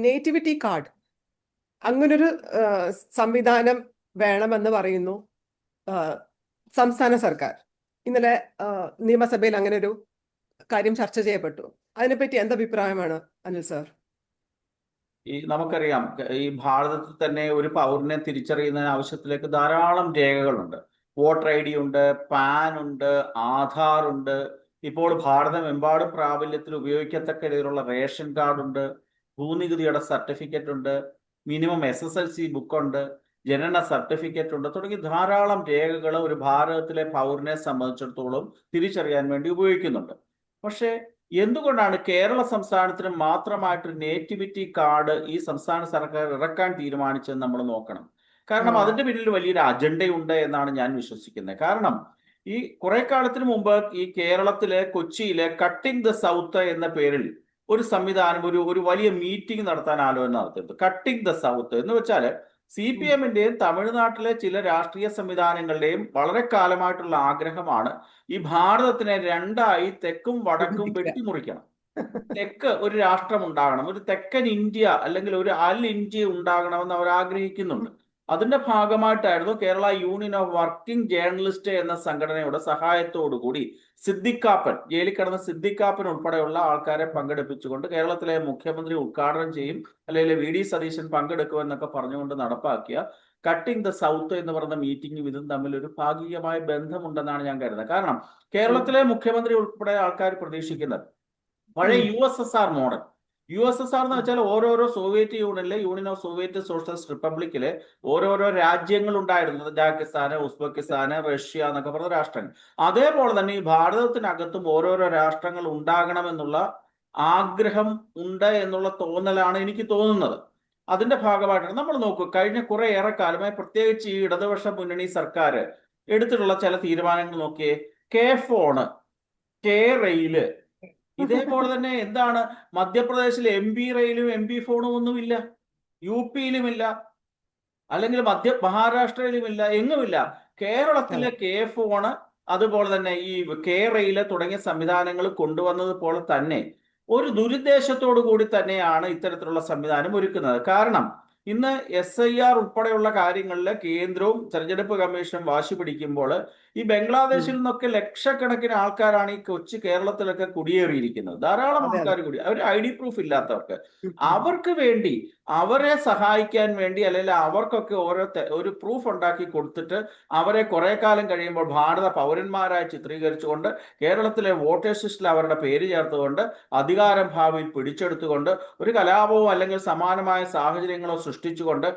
Nativity card അങ്ങനൊരു സംവിധാനം വേണമെന്ന് പറയുന്നു സംസ്ഥാന സർക്കാർ. ഇന്നലെ നിയമസഭയിൽ അങ്ങനെ ഒരു കാര്യം ചർച്ച ചെയ്യപ്പെട്ടു. അതിനെപ്പറ്റി എന്ത് അഭിപ്രായമാണ് അനിൽ സാർ? നമുക്കറിയാം, ഈ ഭാരതത്തിൽ തന്നെ ഒരു പൗരനെ തിരിച്ചറിയുന്നതിന് ആവശ്യത്തിലേക്ക് ധാരാളം രേഖകളുണ്ട്. വോട്ടർ ID ഉണ്ട്, പാൻ ഉണ്ട്, ആധാർ ഉണ്ട്, ഇപ്പോൾ ഭാരതമെമ്പാടും പ്രാബല്യത്തിൽ ഉപയോഗിക്കത്തക്ക രീതിയിലുള്ള റേഷൻ കാർഡ് ഉണ്ട്, ഭൂനികുതിയുടെ സർട്ടിഫിക്കറ്റ് ഉണ്ട്, മിനിമം SSLC ബുക്ക് ഉണ്ട്, ജനന സർട്ടിഫിക്കറ്റ് ഉണ്ട്, തുടങ്ങി ധാരാളം രേഖകൾ ഒരു ഭാരതത്തിലെ പൗരനെ സംബന്ധിച്ചിടത്തോളം തിരിച്ചറിയാൻ വേണ്ടി ഉപയോഗിക്കുന്നുണ്ട്. പക്ഷേ എന്തുകൊണ്ടാണ് കേരള സംസ്ഥാനത്തിന് മാത്രമായിട്ട് നേറ്റിവിറ്റി കാർഡ് ഈ സംസ്ഥാന സർക്കാർ ഇറക്കാൻ തീരുമാനിച്ചതെന്ന് നമ്മൾ നോക്കണം. കാരണം അതിന്റെ പിന്നിൽ വലിയൊരു അജണ്ടയുണ്ട് എന്നാണ് ഞാൻ വിശ്വസിക്കുന്നത്. കാരണം ഈ കുറെ കാലത്തിന് മുമ്പ് ഈ കേരളത്തിലെ കൊച്ചിയിലെ കട്ടിംഗ് ദ സൗത്ത് എന്ന പേരിൽ ഒരു സംവിധാനം, ഒരു വലിയ മീറ്റിംഗ് നടത്താൻ ആലോചന നടത്തിയത്. കട്ടിംഗ് ദ സൗത്ത് എന്ന് വെച്ചാൽ CPMന്റെയും തമിഴ്നാട്ടിലെ ചില രാഷ്ട്രീയ സംവിധാനങ്ങളുടെയും വളരെ കാലമായിട്ടുള്ള ആഗ്രഹമാണ് ഈ ഭാരതത്തിനെ രണ്ടായി തെക്കും വടക്കും വെട്ടിമുറിക്കണം. തെക്ക് ഒരു രാഷ്ട്രം ഉണ്ടാകണം, ഒരു തെക്കൻ ഇന്ത്യ അല്ലെങ്കിൽ ഒരു അൽ ഇന്ത്യ ഉണ്ടാകണമെന്ന് അവർ ആഗ്രഹിക്കുന്നുണ്ട്. അതിന്റെ ഭാഗമായിട്ടായിരുന്നു Kerala union of working journalist എന്ന സംഘടനയുടെ സഹായത്തോടു കൂടി സിദ്ദിഖാപ്പൻ, ജയിലിൽ കിടന്ന സിദ്ദിഖാപ്പൻ ഉൾപ്പെടെയുള്ള ആൾക്കാരെ പങ്കെടുപ്പിച്ചുകൊണ്ട് കേരളത്തിലെ മുഖ്യമന്ത്രി ഉദ്ഘാടനം ചെയ്യും, അല്ലെങ്കിൽ VD സതീശൻ പങ്കെടുക്കുമെന്നൊക്കെ പറഞ്ഞുകൊണ്ട് നടപ്പാക്കിയ കട്ടിംഗ് ദ സൗത്ത് എന്ന് പറയുന്ന മീറ്റിംഗും ഇതും തമ്മിൽ ഒരു ഭാഗികമായ ബന്ധമുണ്ടെന്നാണ് ഞാൻ കരുതുന്നത്. കാരണം കേരളത്തിലെ മുഖ്യമന്ത്രി ഉൾപ്പെടെ ആൾക്കാർ പ്രതീക്ഷിക്കുന്നത് പഴയ USSR മോഡൽ. USSR എന്ന് വെച്ചാൽ ഓരോരോ സോവിയറ്റ് യൂണിയനിലെ യൂണിയൻ ഓഫ് സോവിയറ്റ് സോഷ്യലിസ്റ്റ് റിപ്പബ്ലിക്കിലെ ഓരോരോ രാജ്യങ്ങൾ ഉണ്ടായിരുന്നു. തജാക്കിസ്ഥാന്, ഉസ്ബെക്കിസ്ഥാന്, റഷ്യ എന്നൊക്കെ പറഞ്ഞ രാഷ്ട്രങ്ങൾ. അതേപോലെ തന്നെ ഈ ഭാരതത്തിനകത്തും ഓരോരോ രാഷ്ട്രങ്ങൾ ഉണ്ടാകണമെന്നുള്ള ആഗ്രഹം ഉണ്ട് എന്നുള്ള തോന്നലാണ് എനിക്ക് തോന്നുന്നത്. അതിന്റെ ഭാഗമായിട്ടാണ് നമ്മൾ നോക്കൂ, കഴിഞ്ഞ കുറേയേറെ കാലമായി പ്രത്യേകിച്ച് ഈ ഇടതുപക്ഷ മുന്നണി സർക്കാർ എടുത്തിട്ടുള്ള ചില തീരുമാനങ്ങൾ നോക്കിയേ. K-ഫോണ്, K-റെയില്, ഇതേപോലെ തന്നെ എന്താണ് മധ്യപ്രദേശിൽ MP റെയിലും MP ഫോണും ഒന്നുമില്ല, UPയിലുമില്ല, അല്ലെങ്കിൽ മഹാരാഷ്ട്രയിലുമില്ല, എങ്ങുമില്ല. കേരളത്തിലെ K-ഫോണ്, അതുപോലെ തന്നെ ഈ K-റെയില് തുടങ്ങിയ സംവിധാനങ്ങൾ കൊണ്ടുവന്നത് പോലെ തന്നെ ഒരു ദുരുദ്ദേശത്തോടു കൂടി തന്നെയാണ് ഇത്തരത്തിലുള്ള സംവിധാനം ഒരുക്കുന്നത്. കാരണം ഇന്ന് SIR ഉൾപ്പെടെയുള്ള കാര്യങ്ങളിൽ കേന്ദ്രവും തെരഞ്ഞെടുപ്പ് കമ്മീഷനും വാശി പിടിക്കുമ്പോൾ ഈ ബംഗ്ലാദേശിൽ നിന്നൊക്കെ ലക്ഷക്കണക്കിന് ആൾക്കാരാണ് ഈ കൊച്ചു കേരളത്തിലൊക്കെ കുടിയേറിയിരിക്കുന്നത്. ധാരാളം ആൾക്കാർ കൂടി, അവർ ID പ്രൂഫ് ഇല്ലാത്തവർക്ക്, അവർക്ക് വേണ്ടി, അവരെ സഹായിക്കാൻ വേണ്ടി, അല്ലെങ്കിൽ അവർക്കൊക്കെ ഒരു പ്രൂഫ് ഉണ്ടാക്കി കൊടുത്തിട്ട് അവരെ കുറെ കാലം കഴിയുമ്പോൾ ഭാരത പൗരന്മാരായി ചിത്രീകരിച്ചുകൊണ്ട് കേരളത്തിലെ വോട്ടേഴ്സ് ലിസ്റ്റിൽ അവരുടെ പേര് ചേർത്തുകൊണ്ട് അധികാരം ഭാവിയിൽ പിടിച്ചെടുത്തുകൊണ്ട് ഒരു കലാപവും അല്ലെങ്കിൽ സമാനമായ സാഹചര്യങ്ങളോ സൃഷ്ടിച്ചുകൊണ്ട്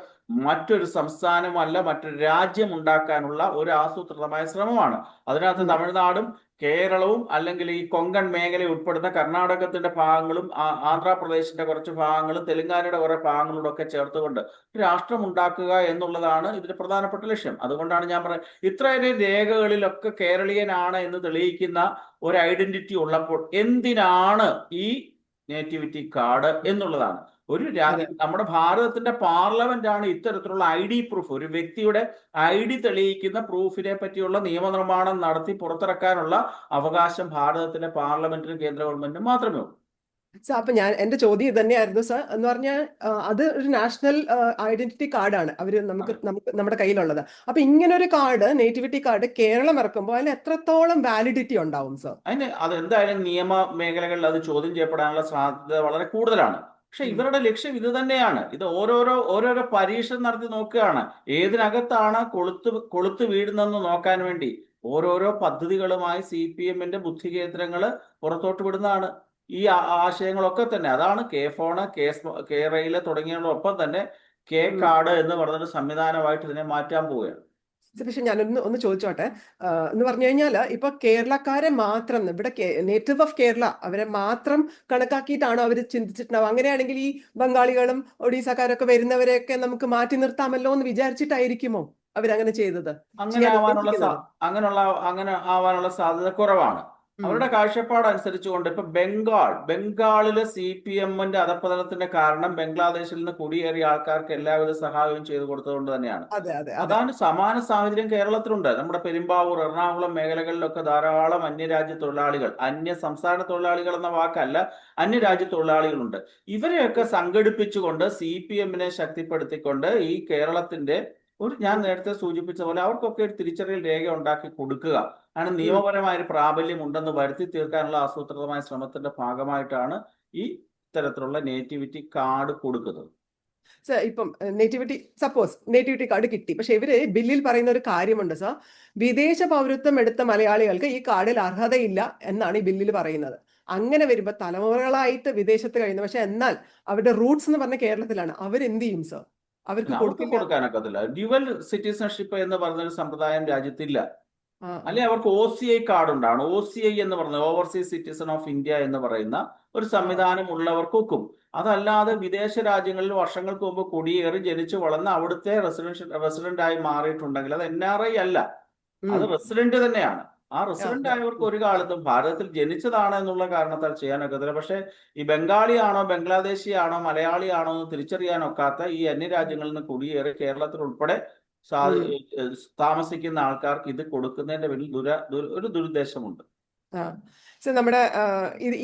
മറ്റൊരു സംസ്ഥാനമല്ല മറ്റൊരു രാജ്യം ഉണ്ടാക്കാനുള്ള ഒരു ആസൂത്രിതമായ ശ്രമമാണ്. അതിനകത്ത് തമിഴ്നാടും കേരളവും അല്ലെങ്കിൽ ഈ കൊങ്കൺ മേഖല ഉൾപ്പെടുന്ന കർണാടകത്തിന്റെ ഭാഗങ്ങളും ആന്ധ്രാപ്രദേശിന്റെ കുറച്ച് ഭാഗങ്ങളും തെലുങ്കാനയുടെ കുറെ ഭാഗങ്ങളോട് ഒക്കെ ചേർത്തുകൊണ്ട് രാഷ്ട്രം ഉണ്ടാക്കുക എന്നുള്ളതാണ് ഇതിന്റെ പ്രധാനപ്പെട്ട ലക്ഷ്യം. അതുകൊണ്ടാണ് ഞാൻ പറയുന്നത്, ഇത്രയധികം രേഖകളിലൊക്കെ കേരളീയനാണ് എന്ന് തെളിയിക്കുന്ന ഒരു ഐഡന്റിറ്റി ഉള്ളപ്പോൾ എന്തിനാണ് ഈ നേറ്റിവിറ്റി കാർഡ് എന്നുള്ളതാണ്. നമ്മുടെ ഭാരതത്തിന്റെ പാർലമെന്റ് ആണ് ഇത്തരത്തിലുള്ള ID പ്രൂഫ്, ഒരു വ്യക്തിയുടെ ID തെളിയിക്കുന്ന പ്രൂഫിനെ പറ്റിയുള്ള നിയമനിർമ്മാണം നടത്തി പുറത്തിറക്കാനുള്ള അവകാശം ഭാരതത്തിലെ പാർലമെന്റിനും കേന്ദ്ര ഗവൺമെന്റിനും മാത്രമേ ഉള്ളൂ. സാർ, അപ്പൊ എന്റെ ചോദ്യം ഇത് തന്നെയായിരുന്നു സാർ. എന്ന് പറഞ്ഞാൽ അത് ഒരു നാഷണൽ ഐഡന്റിറ്റി കാർഡാണ് നമുക്ക് നമ്മുടെ കയ്യിലുള്ളത്. അപ്പൊ ഇങ്ങനെ ഒരു കാർഡ്, നേറ്റിവിറ്റി കാർഡ് കേരളം ഇറക്കുമ്പോൾ അതിന് എത്രത്തോളം വാലിഡിറ്റി ഉണ്ടാവും സാർ? അതെന്തായാലും നിയമ മേഖലകളിൽ അത് ചോദ്യം ചെയ്യപ്പെടാനുള്ള സാധ്യത വളരെ കൂടുതലാണ്. പക്ഷെ ഇവരുടെ ലക്ഷ്യം ഇത് തന്നെയാണ്. ഇത് ഓരോരോ പരീക്ഷ നടത്തി നോക്കുകയാണ്, ഏതിനകത്താണ് കൊളുത്ത് വീഴുന്നെന്ന് നോക്കാൻ വേണ്ടി ഓരോരോ പദ്ധതികളുമായി CPMന്റെ ബുദ്ധി കേന്ദ്രങ്ങൾ പുറത്തോട്ട് വിടുന്നതാണ് ഈ ആശയങ്ങളൊക്കെ തന്നെ. അതാണ് K-ഫോണ്, K-റെയില് തുടങ്ങിയതിനോടൊപ്പം തന്നെ K-കാർഡ് എന്ന് പറഞ്ഞൊരു സംവിധാനമായിട്ട് ഇതിനെ മാറ്റാൻ പോവുകയാണ്. പക്ഷെ ഞാനൊന്ന് ചോദിച്ചോട്ടെ, എന്ന് പറഞ്ഞു കഴിഞ്ഞാൽ ഇപ്പൊ കേരളക്കാരെ മാത്രം, ഇവിടെ നേറ്റീവ് ഓഫ് കേരള അവരെ മാത്രം കണക്കാക്കിയിട്ടാണോ അവർ ചിന്തിച്ചിട്ടുണ്ടാവും? അങ്ങനെയാണെങ്കിൽ ഈ ബംഗാളികളും ഒഡീസക്കാരൊക്കെ വരുന്നവരെയൊക്കെ നമുക്ക് മാറ്റി നിർത്താമല്ലോ എന്ന് വിചാരിച്ചിട്ടായിരിക്കുമോ അവരങ്ങനെ ചെയ്തത്? അങ്ങനെ ആവാനുള്ള സാധ്യത കുറവാണ്. അവരുടെ കാഴ്ചപ്പാട് അനുസരിച്ചുകൊണ്ട് ഇപ്പൊ ബംഗാളിലെ CPM-ന്റെ അധപ്പതനത്തിന്റെ കാരണം ബംഗ്ലാദേശിൽ നിന്ന് കുടിയേറിയ ആൾക്കാർക്ക് എല്ലാവിധ സഹായവും ചെയ്തു കൊടുത്തതുകൊണ്ട് തന്നെയാണ്. അതെ അതെ അതെ അതാണ് സമാന സാഹചര്യം കേരളത്തിലുണ്ട്. നമ്മുടെ പെരുമ്പാവൂർ, എറണാകുളം മേഖലകളിലൊക്കെ ധാരാളം അന്യരാജ്യ തൊഴിലാളികൾ, അന്യ സംസ്ഥാന തൊഴിലാളികൾ എന്ന വാക്കല്ല, അന്യരാജ്യ തൊഴിലാളികളുണ്ട്. ഇവരെയൊക്കെ സംഘടിപ്പിച്ചുകൊണ്ട് CPM-നെ ശക്തിപ്പെടുത്തിക്കൊണ്ട് ഈ കേരളത്തിന്റെ ഞാൻ നേരത്തെ സൂചിപ്പിച്ച പോലെ അവർക്കൊക്കെ ഒരു തിരിച്ചറിയൽ രേഖ ഉണ്ടാക്കി കൊടുക്കുക, അങ്ങനെ നിയമപരമായ ഒരു പ്രാബല്യം ഉണ്ടെന്ന് വരുത്തി തീർക്കാനുള്ള ആസൂത്രിതമായ ശ്രമത്തിന്റെ ഭാഗമായിട്ടാണ് ഈ ഇത്തരത്തിലുള്ള നേറ്റിവിറ്റി കാർഡ് കൊടുക്കുന്നത്. ഇപ്പം സപ്പോസ് നേറ്റിവിറ്റി കാർഡ് കിട്ടി, പക്ഷെ ഇവര് ബില്ലിൽ പറയുന്ന ഒരു കാര്യമുണ്ട് സർ, വിദേശ പൗരത്വം എടുത്ത മലയാളികൾക്ക് ഈ കാർഡിൽ അർഹതയില്ല എന്നാണ് ഈ ബില്ലിൽ പറയുന്നത്. അങ്ങനെ വരുമ്പോ തലമുറകളായിട്ട് വിദേശത്ത് കഴിയുന്നു, പക്ഷെ എന്നാൽ അവരുടെ റൂട്ട്സ് എന്ന് പറഞ്ഞ കേരളത്തിലാണ്, അവരെന്ത് ചെയ്യും സർ? അവർക്ക് കൊടുക്കാനൊക്കത്തില്ല. ഡ്യുവൽ സിറ്റിസൺഷിപ്പ് എന്ന് പറഞ്ഞൊരു സമ്പ്രദായം രാജ്യത്തില്ല. ആ, അല്ലെ അവർക്ക് OCI കാർഡ് ഉണ്ടാണ്. OCI എന്ന് പറയുന്നത് ഓവർസീസ് സിറ്റിസൺ ഓഫ് ഇന്ത്യ എന്ന് പറയുന്ന ഒരു സംവിധാനം ഉള്ളവർക്കൊക്കും. അതല്ലാതെ വിദേശ രാജ്യങ്ങളിൽ വർഷങ്ങൾക്ക് മുമ്പ് കുടിയേറി ജനിച്ചു വളർന്ന് അവിടുത്തെ റെസിഡന്റ് ആയി മാറിയിട്ടുണ്ടെങ്കിൽ അത് NRI അല്ല, അത് റെസിഡന്റ് തന്നെയാണ്. ആ റെസിഡന്റ് ആയവർക്ക് ഒരു കാലത്തും ഭാരതത്തിൽ ജനിച്ചതാണ് എന്നുള്ള കാരണത്താൽ ചെയ്യാനൊക്കത്തില്ല. പക്ഷെ ഈ ബംഗാളിയാണോ ബംഗ്ലാദേശിയാണോ മലയാളിയാണോ എന്ന് തിരിച്ചറിയാനൊക്കാത്ത ഈ അന്യരാജ്യങ്ങളിൽ നിന്ന് കുടിയേറി കേരളത്തിൽ ഉൾപ്പെടെ താമസിക്കുന്ന ആൾക്കാർക്ക് ഇത് കൊടുക്കുന്നതിന്റെ വലിയ ഒരു ദുരുദ്ദേശമുണ്ട്. നമ്മുടെ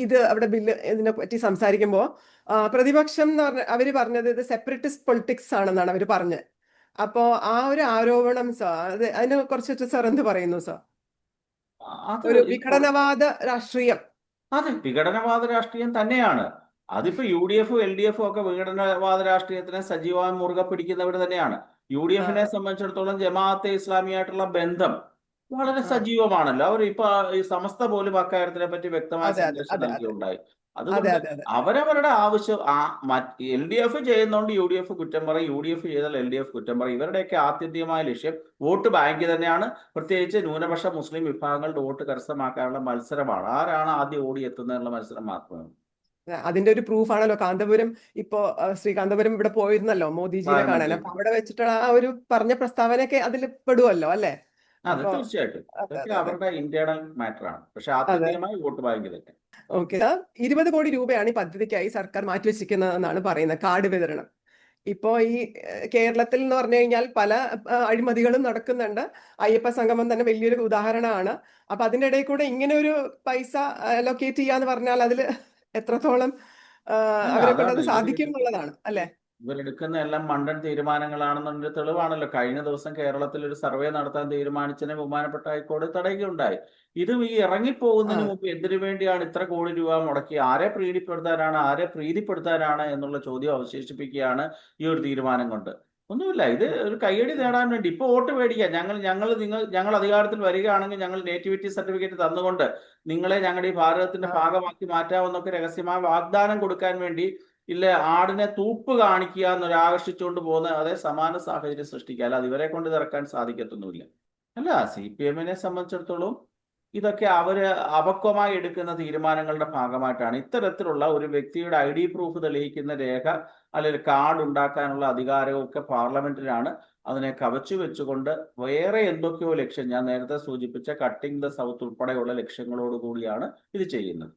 ഇത് അവിടെ ബില്ല് ഇതിനെ പറ്റി സംസാരിക്കുമ്പോൾ പ്രതിപക്ഷം എന്ന് പറഞ്ഞ അവര് പറഞ്ഞത് ഇത് സെപ്പറേറ്റിസ്റ്റ് പൊളിറ്റിക്സ് ആണെന്നാണ് അവര് പറഞ്ഞത്. അപ്പോ ആ ഒരു ആരോപണം സാർ, അതിനെ കുറിച്ചിട്ട് സാർ എന്ത് പറയുന്നു സാർ? ഒരു വിഘടനവാദ രാഷ്ട്രീയം. അതെ, വിഘടനവാദ രാഷ്ട്രീയം തന്നെയാണ്. അതിപ്പോ UDF LDF ഒക്കെ വിഘടനവാദ രാഷ്ട്രീയത്തിനെ സജീവമായി മുറുകെ പിടിക്കുന്നവർ തന്നെയാണ്. UDF-നെ സംബന്ധിച്ചിടത്തോളം ജമാഅത്തെ ഇസ്ലാമിയായിട്ടുള്ള ബന്ധം വളരെ സജീവമാണല്ലോ. അവർ ഇപ്പൊ ഈ സമസ്ത പോലും അക്കാര്യത്തിനെ പറ്റി വ്യക്തമായ സന്ദേശം നൽകിയുണ്ടായി. അതുകൊണ്ട് അവരവരുടെ ആവശ്യം LDF ചെയ്യുന്നതുകൊണ്ട് UDF കുറ്റം പറയും, UDF ചെയ്താൽ LDF കുറ്റം പറയും. ഇവരുടെയൊക്കെ ആത്യന്തികമായ ലക്ഷ്യം വോട്ട് ബാങ്ക് തന്നെയാണ്. പ്രത്യേകിച്ച് ന്യൂനപക്ഷ മുസ്ലിം വിഭാഗങ്ങളുടെ വോട്ട് കരസ്ഥമാക്കാനുള്ള മത്സരമാണ്. ആരാണ് ആദ്യം ഓടിയെത്തുന്നതിനുള്ള മത്സരം മാത്രമാണ്. അതിന്റെ ഒരു പ്രൂഫ് ആണല്ലോ കാന്തപുരം. ഇപ്പോ ശ്രീകാന്തപുരം ഇവിടെ പോയിരുന്നല്ലോ മോദിജിയെ കാണാൻ. അപ്പൊ അവിടെ വെച്ചിട്ടുള്ള ആ ഒരു പറഞ്ഞ പ്രസ്താവനയൊക്കെ അതിൽ പെടുവല്ലോ അല്ലേ? അതെ, തീർച്ചയായിട്ടും അവരുടെ ഇന്റേണൽ മാറ്റർ ആണ്. പക്ഷെ ആത്യന്തികമായി വോട്ട് ബാങ്ക് തന്നെ. ഓക്കെ, 20 കോടി രൂപയാണ് ഈ പദ്ധതിക്കായി സർക്കാർ മാറ്റിവെച്ചിരിക്കുന്നതെന്നാണ് പറയുന്നത്, കാർഡ് വിതരണം. ഇപ്പോ ഈ കേരളത്തിൽ എന്ന് പറഞ്ഞു കഴിഞ്ഞാൽ പല അഴിമതികളും നടക്കുന്നുണ്ട്. അയ്യപ്പ സംഗമം തന്നെ വലിയൊരു ഉദാഹരണമാണ്. അപ്പൊ അതിന്റെ ഇടയിൽ കൂടെ ഇങ്ങനെ ഒരു പൈസ അലോക്കേറ്റ് ചെയ്യാന്ന് പറഞ്ഞാൽ അതിൽ എത്രത്തോളം അവരെ കൊണ്ട് അത് സാധിക്കും എന്നുള്ളതാണ് അല്ലെ? ഇവരെടുക്കുന്ന എല്ലാം മണ്ടൻ തീരുമാനങ്ങളാണെന്നതിന്റെ തെളിവാണല്ലോ. കഴിഞ്ഞ ദിവസം കേരളത്തിൽ ഒരു സർവേ നടത്താൻ തീരുമാനിച്ചതിനെ ബഹുമാനപ്പെട്ട ഹൈക്കോടതി തടയുകയുണ്ടായി. ഇതും ഈ ഇറങ്ങിപ്പോകുന്നതിന് മുമ്പ് എന്തിനു വേണ്ടിയാണ് ഇത്ര കോടി രൂപ മുടക്കി, ആരെ പ്രീതിപ്പെടുത്താനാണ് എന്നുള്ള ചോദ്യം അവശേഷിപ്പിക്കുകയാണ് ഈ ഒരു തീരുമാനം കൊണ്ട്. ഒന്നുമില്ല, ഇത് ഒരു കയ്യടി നേടാൻ വേണ്ടി. ഇപ്പൊ വോട്ട് മേടിക്കാം, ഞങ്ങൾ അധികാരത്തിൽ വരികയാണെങ്കിൽ ഞങ്ങൾ നേറ്റിവിറ്റി സർട്ടിഫിക്കറ്റ് തന്നുകൊണ്ട് നിങ്ങളെ ഞങ്ങളുടെ ഈ ഭാരതത്തിന്റെ ഭാഗമാക്കി മാറ്റാമെന്നൊക്കെ രഹസ്യമായ വാഗ്ദാനം കൊടുക്കാൻ വേണ്ടി ഇല്ല ആടിനെ തൂപ്പ് കാണിക്കുക എന്നൊരാകർഷിച്ചുകൊണ്ട് പോകുന്ന അതേ സമാന സാഹചര്യം സൃഷ്ടിക്കുക. അല്ല, അത് ഇവരെ കൊണ്ട് ഇറക്കാൻ സാധിക്കത്തൊന്നുമില്ല. അല്ല, CPM-നെ സംബന്ധിച്ചിടത്തോളം ഇതൊക്കെ അവര് അപക്വമായി എടുക്കുന്ന തീരുമാനങ്ങളുടെ ഭാഗമായിട്ടാണ്. ഇത്തരത്തിലുള്ള ഒരു വ്യക്തിയുടെ ID പ്രൂഫ് തെളിയിക്കുന്ന രേഖ അല്ലെങ്കിൽ കാർഡ് ഉണ്ടാക്കാനുള്ള അധികാരമൊക്കെ പാർലമെന്റിനാണ്. അതിനെ കവച്ചു വെച്ചുകൊണ്ട് വേറെ എന്തൊക്കെയോ ലക്ഷ്യം, ഞാൻ നേരത്തെ സൂചിപ്പിച്ച കട്ടിംഗ് ദ സൗത്ത് ഉൾപ്പെടെയുള്ള ലക്ഷ്യങ്ങളോട് കൂടിയാണ് ഇത് ചെയ്യുന്നത്.